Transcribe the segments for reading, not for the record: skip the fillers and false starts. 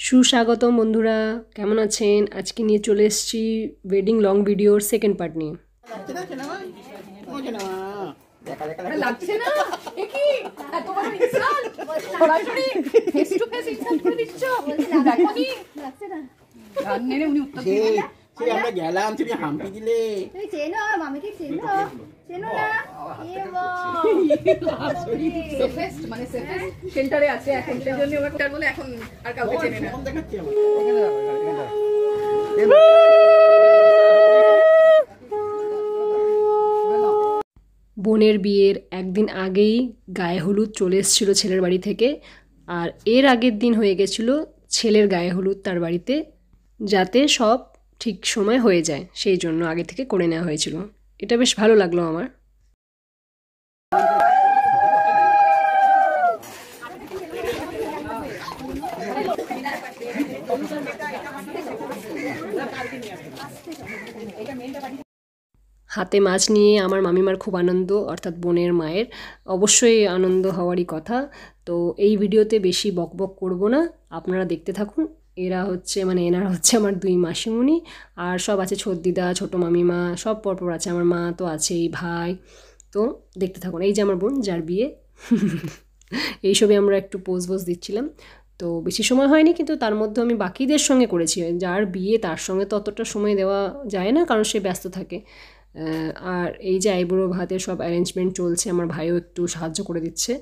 সুস্বাগতম বন্ধুরা, কেমন আছেন? আজকে নিয়ে চলে এসেছি ওয়েডিং লং ভিডিওর সেকেন্ড পার্ট নিয়ে। আমরা গেলাম, তুমি হাম্পি দিলে। তুমি চেনো মামিকে, চেনো চেনো না? সেফেস্ট মানে সেফেস্ট সেন্টারে আছে এখন, সেই জন্য ওটা বলে এখন আর কাউকে চেনে না। বোনের বিয়ের একদিন আগেই গায়ে হলুদ চলে এসেছিল ছেলের বাড়ি থেকে, আর এর আগের দিন হয়ে গেছিলো ছেলের গায়ে হলুদ তার বাড়িতে, যাতে সব ঠিক সময় হয়ে যায় সেই জন্য আগে থেকে করে নেওয়া হয়েছিল। এটা বেশ ভালো লাগলো আমার। হাতে মাছ নিয়ে আমার মামিমার খুব আনন্দ, অর্থাৎ বোনের মায়ের অবশ্যই আনন্দ হওয়ারই কথা। তো এই ভিডিওতে বেশি বকবক করব না, আপনারা দেখতে থাকুন। এনারা হচ্ছে আমার দুই মাসিমণি, আর সব আছে ছোটদিদা, ছোটো মামিমা, সব পরপর আছে। আমার মা তো আছেই, ভাই। তো দেখতে থাকুন। এই যে আমার বোন যার বিয়ে, এইসবই আমরা একটু পোজ দিচ্ছিলাম। তো বেশি সময় হয়নি, কিন্তু তার মধ্যে আমি বাকিদের সঙ্গে করেছি। যার বিয়ে তার সঙ্গে তো অতটা সময় দেওয়া যায় না, কারণ সে ব্যস্ত থাকে। আর এই যে আইবুড়ো ভাতের সব অ্যারেঞ্জমেন্ট চলছে, আমার ভাইও একটু সাহায্য করে দিচ্ছে।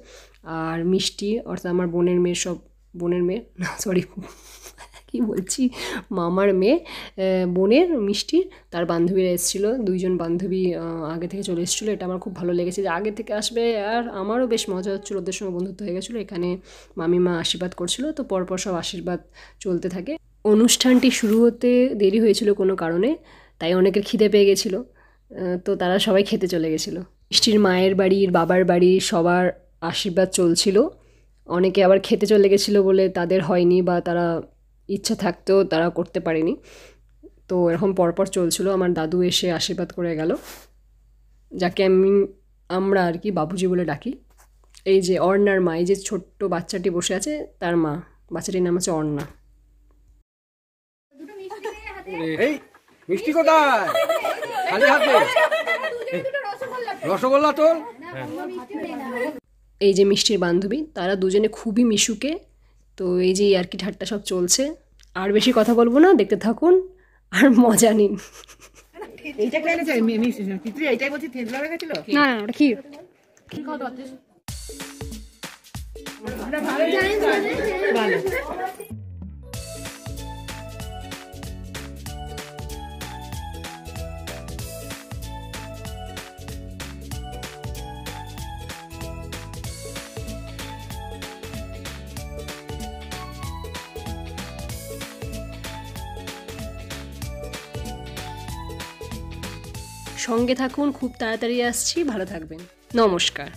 আর মিষ্টি, অর্থাৎ আমার বোনের মেয়ে সরি কী বলছি, মামার মেয়ে বোনের মিষ্টির তার বান্ধবীরা এসেছিলো, দুইজন বান্ধবী আগে থেকে চলে এসেছিলো। এটা আমার খুব ভালো লেগেছে যে আগে থেকে আসবে, আর আমারও বেশ মজা হচ্ছিলো, ওদের সঙ্গে বন্ধুত্ব হয়ে গেছিলো। এখানে মামিমা আশীর্বাদ করছিল, তো পরপর সব আশীর্বাদ চলতে থাকে। অনুষ্ঠানটি শুরু হতে দেরি হয়েছিল কোনো কারণে, তাই অনেকের খিদে পেয়ে গেছিলো, তো তারা সবাই খেতে চলে গেছিলো। মিষ্টির মায়ের বাড়ির, বাবার বাড়ির সবার আশীর্বাদ চলছিল। অনেকে আবার খেতে চলে গেছিলো বলে তাদের হয়নি, বা তারা ইচ্ছা থাকতেও তারা করতে পারেনি। তো এরকম পরপর চলছিল। আমার দাদু এসে আশীর্বাদ করে গেল, যাকে আমরা আর কি বাবুজি বলে ডাকি। এই যে অর্ণার মা, এই যে ছোট্ট বাচ্চাটি বসে আছে তার মা, বাচ্চাটির নাম হচ্ছে অর্ণা। এই মিষ্টি কোথায়? খালি হাতে রসগোল্লা তোল। এই যে মিষ্টির বান্ধবী, তারা দুজনে খুবই মিশুকে। তো এই যে আর কি ঠাট্টা সব চলছে। আর বেশি কথা বলবো না, দেখতে থাকুন আর মজা নিন। এইটা কেন চাই পিতৃ, এইটাই বলছি থেতলা হয়ে গেছিল। না না, ওটা ক্ষীর। ভালো সঙ্গে থাকুন, খুব তাড়াতাড়ি আসছি। ভালো থাকবেন, নমস্কার।